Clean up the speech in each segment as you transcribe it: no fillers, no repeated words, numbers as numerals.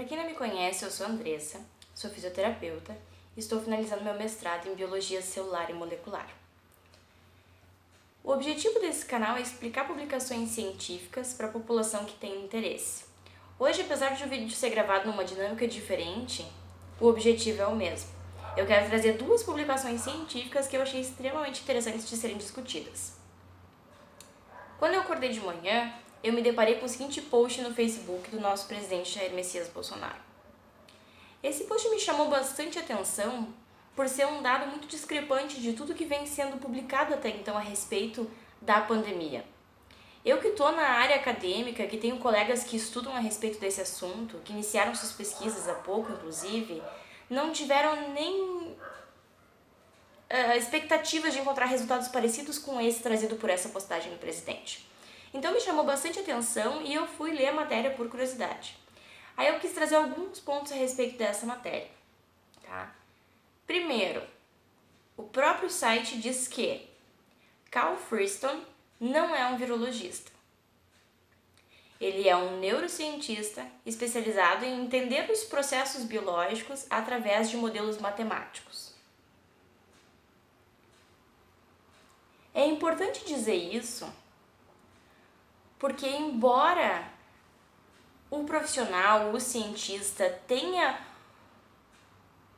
quem não me conhece, eu sou Andressa, sou fisioterapeuta e estou finalizando meu mestrado em Biologia Celular e Molecular. O objetivo desse canal é explicar publicações científicas para a população que tem interesse. Hoje, apesar de o vídeo ser gravado numa dinâmica diferente, o objetivo é o mesmo. Eu quero trazer duas publicações científicas que eu achei extremamente interessantes de serem discutidas. Quando eu acordei de manhã, eu me deparei com o seguinte post no Facebook do nosso presidente Jair Messias Bolsonaro. Esse post me chamou bastante atenção por ser um dado muito discrepante de tudo que vem sendo publicado até então a respeito da pandemia. Eu que estou na área acadêmica, que tenho colegas que estudam a respeito desse assunto, que iniciaram suas pesquisas há pouco, inclusive, não tiveram nem expectativas de encontrar resultados parecidos com esse trazido por essa postagem do presidente. Então me chamou bastante atenção e eu fui ler a matéria por curiosidade. Aí eu quis trazer alguns pontos a respeito dessa matéria, tá? Primeiro, o próprio site diz que Carl Friston não é um virologista. Ele é um neurocientista especializado em entender os processos biológicos através de modelos matemáticos. É importante dizer isso porque, embora o profissional, o cientista, tenha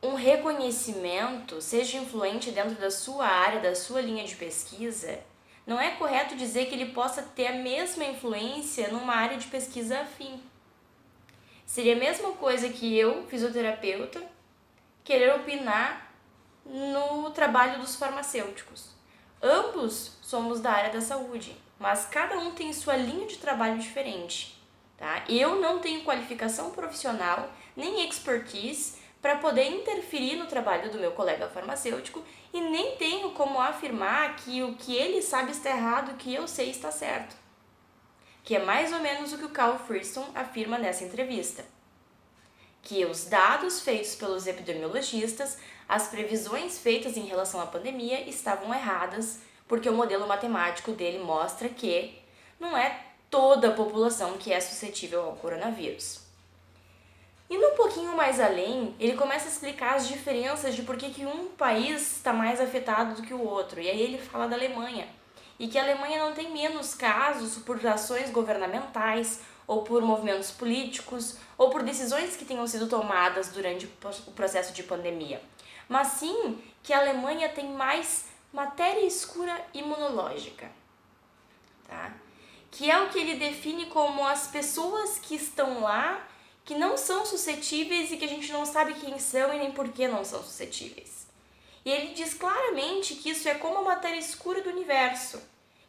um reconhecimento, seja influente dentro da sua área, da sua linha de pesquisa, não é correto dizer que ele possa ter a mesma influência numa área de pesquisa afim. Seria a mesma coisa que eu, fisioterapeuta, querer opinar no trabalho dos farmacêuticos. Ambos somos da área da saúde, mas cada um tem sua linha de trabalho diferente, tá? Eu não tenho qualificação profissional, nem expertise para poder interferir no trabalho do meu colega farmacêutico e nem tenho como afirmar que o que ele sabe está errado, o que eu sei está certo. Que é mais ou menos o que o Carl Friston afirma nessa entrevista. Que os dados feitos pelos epidemiologistas, as previsões feitas em relação à pandemia estavam erradas, porque o modelo matemático dele mostra que não é toda a população que é suscetível ao coronavírus. Indo um pouquinho mais além, ele começa a explicar as diferenças de por que um país está mais afetado do que o outro. E aí ele fala da Alemanha. E que a Alemanha não tem menos casos por ações governamentais, ou por movimentos políticos, ou por decisões que tenham sido tomadas durante o processo de pandemia. Mas sim que a Alemanha tem mais matéria escura imunológica, tá? Que é o que ele define como as pessoas que estão lá, que não são suscetíveis e que a gente não sabe quem são e nem por que não são suscetíveis. E ele diz claramente que isso é como a matéria escura do universo,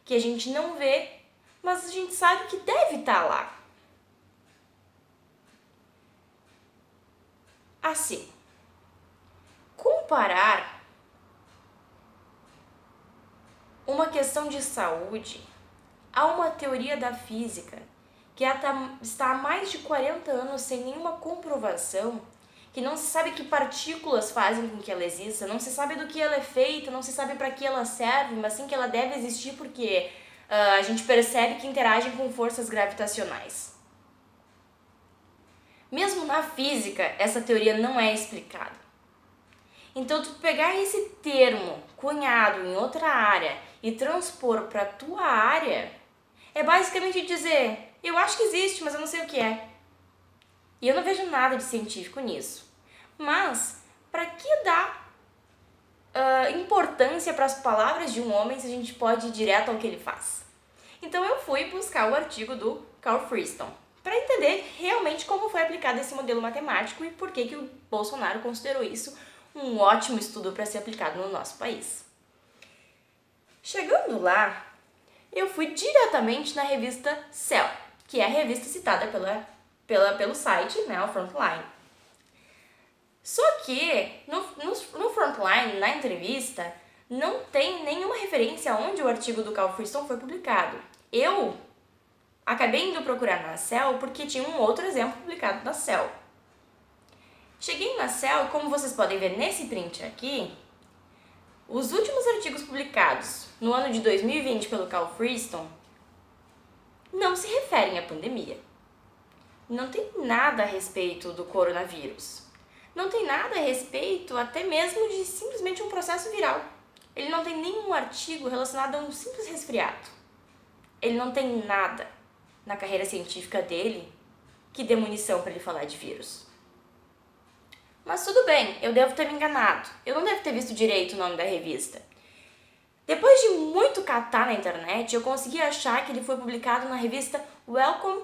que a gente não vê, mas a gente sabe que deve estar lá. Assim, comparar uma questão de saúde a uma teoria da física que está há mais de 40 anos sem nenhuma comprovação, que não se sabe que partículas fazem com que ela exista, não se sabe do que ela é feita, não se sabe para que ela serve, mas sim que ela deve existir porque a gente percebe que interagem com forças gravitacionais. Mesmo na física, essa teoria não é explicada. Então, tu pegar esse termo cunhado em outra área e transpor para a tua área é basicamente dizer: eu acho que existe, mas eu não sei o que é. E eu não vejo nada de científico nisso. Mas, para que dar importância para as palavras de um homem se a gente pode ir direto ao que ele faz? Então eu fui buscar o artigo do Carl Friston para entender realmente como foi aplicado esse modelo matemático e por que o Bolsonaro considerou isso um ótimo estudo para ser aplicado no nosso país. Chegando lá, eu fui diretamente na revista Cell, que é a revista citada pelo site, né, o Frontline. Só que no Frontline, na entrevista, não tem nenhuma referência aonde o artigo do Carl Friston foi publicado. Eu acabei indo procurar na Cell porque tinha um outro exemplo publicado na Cell. Cheguei na Cell e, como vocês podem ver nesse print aqui, os últimos artigos publicados no ano de 2020 pelo Carl Friston não se referem à pandemia. não tem nada a respeito do coronavírus. Não tem nada a respeito até mesmo de simplesmente um processo viral. Ele não tem nenhum artigo relacionado a um simples resfriado. Ele não tem nada na carreira científica dele que dê munição para ele falar de vírus. Mas tudo bem, eu devo ter me enganado. Eu não devo ter visto direito o nome da revista. Depois de muito catar na internet, eu consegui achar que ele foi publicado na revista Wellcome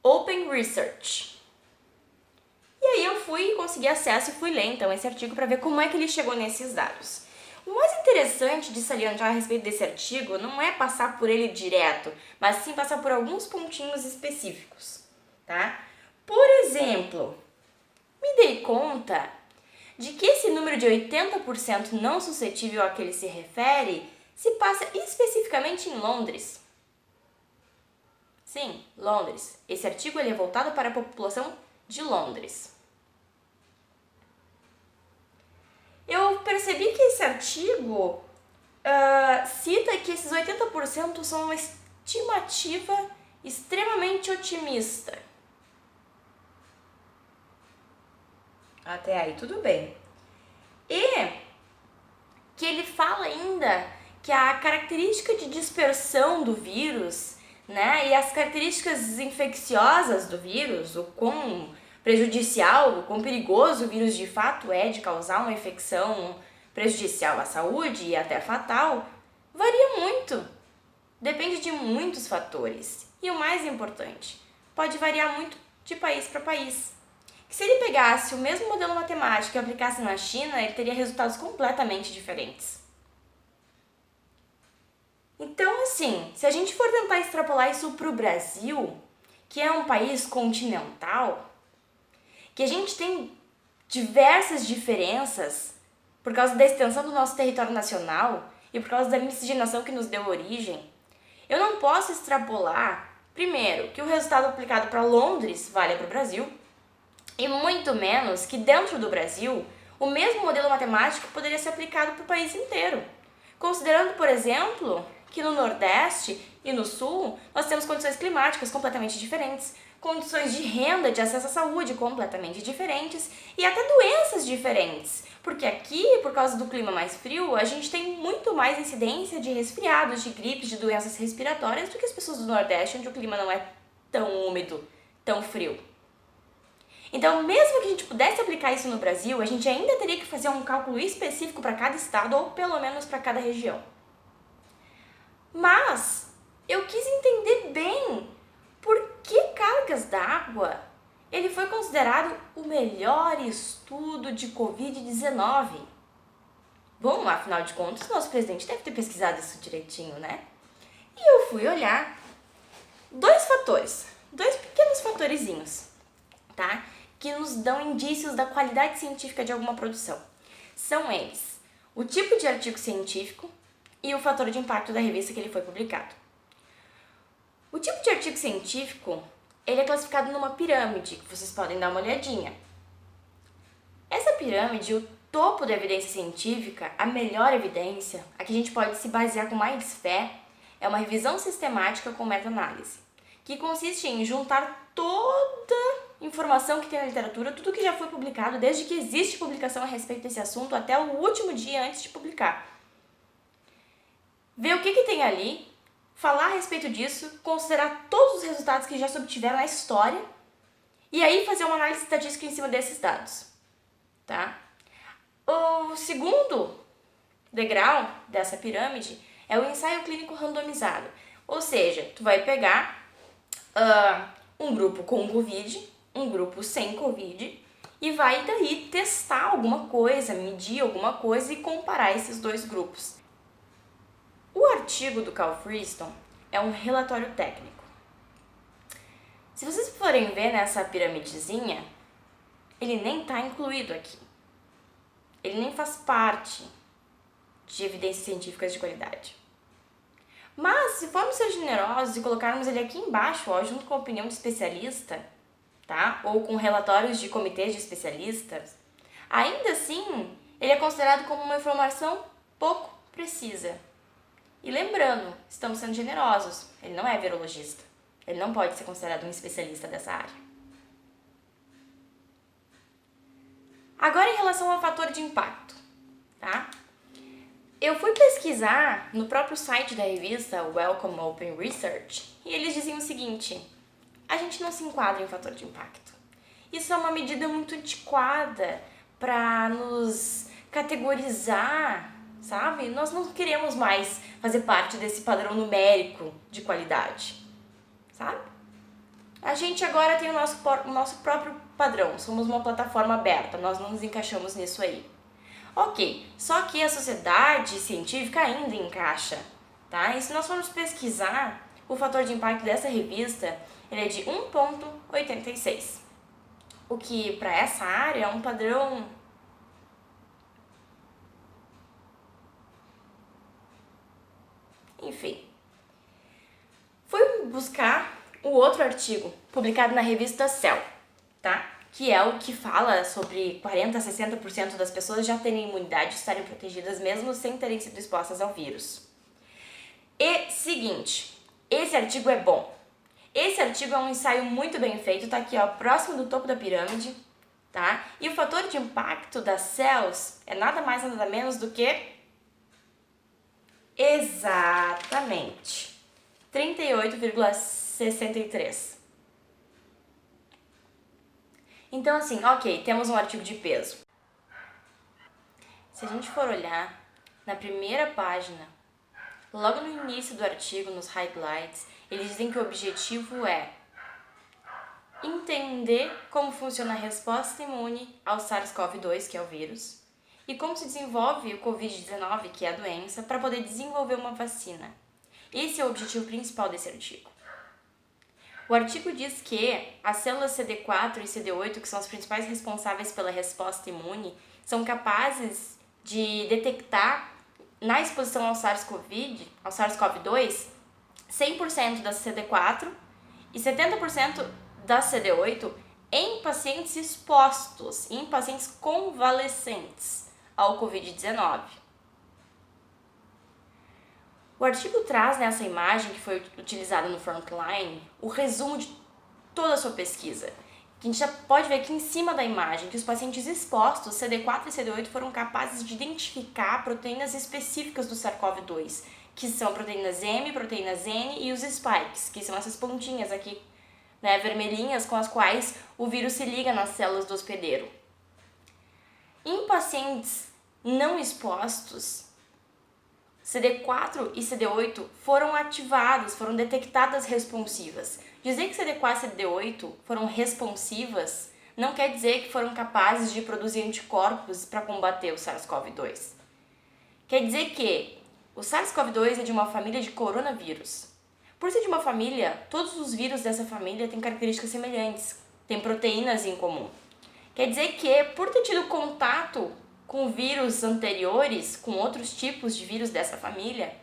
Open Research. E aí eu consegui acesso e fui ler então esse artigo para ver como é que ele chegou nesses dados. O mais interessante de salientar a respeito desse artigo não é passar por ele direto, mas sim passar por alguns pontinhos específicos, tá? Por exemplo, me dei conta de que esse número de 80% não suscetível a que ele se refere se passa especificamente em Londres. Sim, Londres. Esse artigo ele é voltado para a população de Londres. Eu percebi que esse artigo cita que esses 80% são uma estimativa extremamente otimista. Até aí tudo bem. E que ele fala ainda que a característica de dispersão do vírus, né, e as características infecciosas do vírus, o quão prejudicial, o quão perigoso o vírus de fato é de causar uma infecção prejudicial à saúde e até fatal, varia muito. Depende de muitos fatores. E o mais importante, pode variar muito de país para país. Que se ele pegasse o mesmo modelo matemático e aplicasse na China, ele teria resultados completamente diferentes. Então, assim, se a gente for tentar extrapolar isso para o Brasil, que é um país continental, que a gente tem diversas diferenças por causa da extensão do nosso território nacional e por causa da miscigenação que nos deu origem, eu não posso extrapolar, primeiro, que o resultado aplicado para Londres vale para o Brasil, e muito menos que dentro do Brasil, o mesmo modelo matemático poderia ser aplicado para o país inteiro. Considerando, por exemplo, que no Nordeste e no Sul nós temos condições climáticas completamente diferentes, condições de renda, de acesso à saúde completamente diferentes e até doenças diferentes. Porque aqui, por causa do clima mais frio, a gente tem muito mais incidência de resfriados, de gripes, de doenças respiratórias do que as pessoas do Nordeste, onde o clima não é tão úmido, tão frio. Então, mesmo que a gente pudesse aplicar isso no Brasil, a gente ainda teria que fazer um cálculo específico para cada estado ou pelo menos para cada região. Mas eu quis entender bem por que Cargas d'Água ele foi considerado o melhor estudo de Covid-19. Bom, afinal de contas, nosso presidente deve ter pesquisado isso direitinho, né? E eu fui olhar dois pequenos fatorizinhos, tá? Que nos dão indícios da qualidade científica de alguma produção. São eles: o tipo de artigo científico e o fator de impacto da revista que ele foi publicado. O tipo de artigo científico, ele é classificado numa pirâmide, que vocês podem dar uma olhadinha. Essa pirâmide, o topo da evidência científica, a melhor evidência, a que a gente pode se basear com mais fé, é uma revisão sistemática com meta-análise, que consiste em juntar toda informação que tem na literatura, tudo que já foi publicado, desde que existe publicação a respeito desse assunto até o último dia antes de publicar. Ver o que tem ali, falar a respeito disso, considerar todos os resultados que já se obtiveram na história e aí fazer uma análise estatística em cima desses dados, tá? O segundo degrau dessa pirâmide é o ensaio clínico randomizado, ou seja, tu vai pegar um grupo com Covid, um grupo sem Covid e vai daí testar alguma coisa, medir alguma coisa e comparar esses dois grupos. O artigo do Cal Friston é um relatório técnico. Se vocês forem ver nessa piramidezinha, ele nem está incluído aqui. Ele nem faz parte de evidências científicas de qualidade. Mas, se formos ser generosos e colocarmos ele aqui embaixo, ó, junto com a opinião de especialista, tá? Ou com relatórios de comitês de especialistas, ainda assim, ele é considerado como uma informação pouco precisa. E lembrando, estamos sendo generosos, ele não é virologista, ele não pode ser considerado um especialista dessa área. Agora em relação ao fator de impacto, tá? Eu fui pesquisar no próprio site da revista Wellcome Open Research e eles diziam o seguinte: a gente não se enquadra em fator de impacto. Isso é uma medida muito antiquada para nos categorizar, sabe? Nós não queremos mais fazer parte desse padrão numérico de qualidade, sabe? A gente agora tem o nosso próprio padrão, somos uma plataforma aberta, nós não nos encaixamos nisso aí. Ok, só que a sociedade científica ainda encaixa, tá? E se nós formos pesquisar, o fator de impacto dessa revista, ele é de 1,86, o que para essa área é um padrão enfim. Fui buscar o outro artigo publicado na revista Cell, tá? Que é o que fala sobre 40 a 60% das pessoas já terem imunidade e estarem protegidas mesmo sem terem sido expostas ao vírus. E seguinte, esse artigo é bom. Esse artigo é um ensaio muito bem feito, tá aqui ó, próximo do topo da pirâmide, tá? E o fator de impacto das Cells é nada mais nada menos do que exatamente 38,63. Então assim, ok, temos um artigo de peso. Se a gente for olhar na primeira página, logo no início do artigo, nos highlights, eles dizem que o objetivo é entender como funciona a resposta imune ao SARS-CoV-2, que é o vírus, e como se desenvolve o Covid-19, que é a doença, para poder desenvolver uma vacina. Esse é o objetivo principal desse artigo. O artigo diz que as células CD4 e CD8, que são as principais responsáveis pela resposta imune, são capazes de detectar na exposição ao SARS-CoV-2, 100% da CD4 e 70% da CD8 em pacientes expostos, em pacientes convalescentes ao Covid-19. O artigo traz nessa imagem que foi utilizada no Frontline o resumo de toda a sua pesquisa. A gente já pode ver aqui em cima da imagem que os pacientes expostos, CD4 e CD8, foram capazes de identificar proteínas específicas do SARS-CoV-2, que são proteínas M, proteínas N e os spikes, que são essas pontinhas aqui, né, vermelhinhas, com as quais o vírus se liga nas células do hospedeiro. Em pacientes não expostos, CD4 e CD8 foram ativadas, foram detectadas responsivas. Dizer que CD4 e CD8 foram responsivas não quer dizer que foram capazes de produzir anticorpos para combater o SARS-CoV-2. Quer dizer que o SARS-CoV-2 é de uma família de coronavírus. Por ser de uma família, todos os vírus dessa família têm características semelhantes, têm proteínas em comum. Quer dizer que, por ter tido contato com vírus anteriores, com outros tipos de vírus dessa família,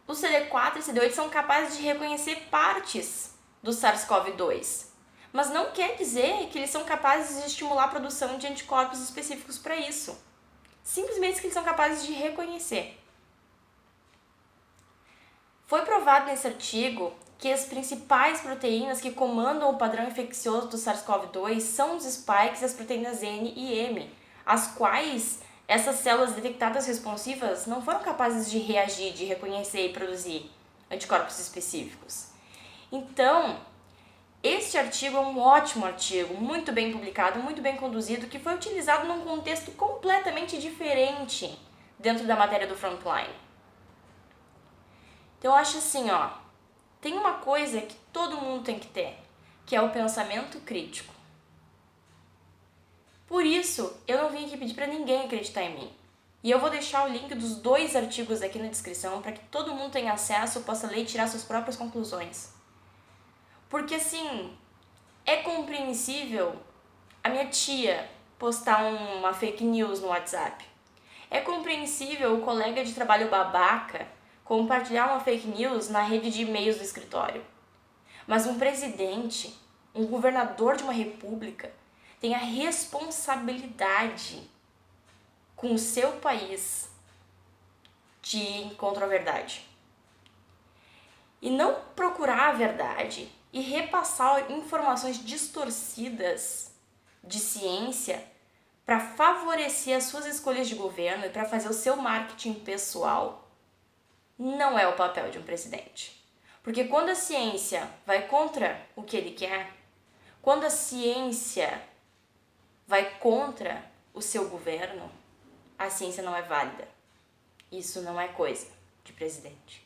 os CD4 e CD8 são capazes de reconhecer partes do SARS-CoV-2. Mas não quer dizer que eles são capazes de estimular a produção de anticorpos específicos para isso. Simplesmente que eles são capazes de reconhecer. Foi provado nesse artigo que as principais proteínas que comandam o padrão infeccioso do SARS-CoV-2 são os spikes e as proteínas N e M, as quais essas células detectadas responsivas não foram capazes de reagir, de reconhecer e produzir anticorpos específicos. Então, este artigo é um ótimo artigo, muito bem publicado, muito bem conduzido, que foi utilizado num contexto completamente diferente dentro da matéria do Frontline. Então eu acho assim, ó, tem uma coisa que todo mundo tem que ter, que é o pensamento crítico. Por isso, eu não vim aqui pedir para ninguém acreditar em mim. E eu vou deixar o link dos 2 artigos aqui na descrição para que todo mundo tenha acesso, possa ler e tirar suas próprias conclusões. Porque assim, é compreensível a minha tia postar uma fake news no WhatsApp. É compreensível o colega de trabalho babaca compartilhar uma fake news na rede de e-mails do escritório. Mas um presidente, um governador de uma república, tem a responsabilidade com o seu país de ir contra a verdade. E não procurar a verdade e repassar informações distorcidas de ciência para favorecer as suas escolhas de governo e para fazer o seu marketing pessoal, não é o papel de um presidente. Porque quando a ciência vai contra o que ele quer, quando a ciência vai contra o seu governo, a ciência não é válida. Isso não é coisa de presidente.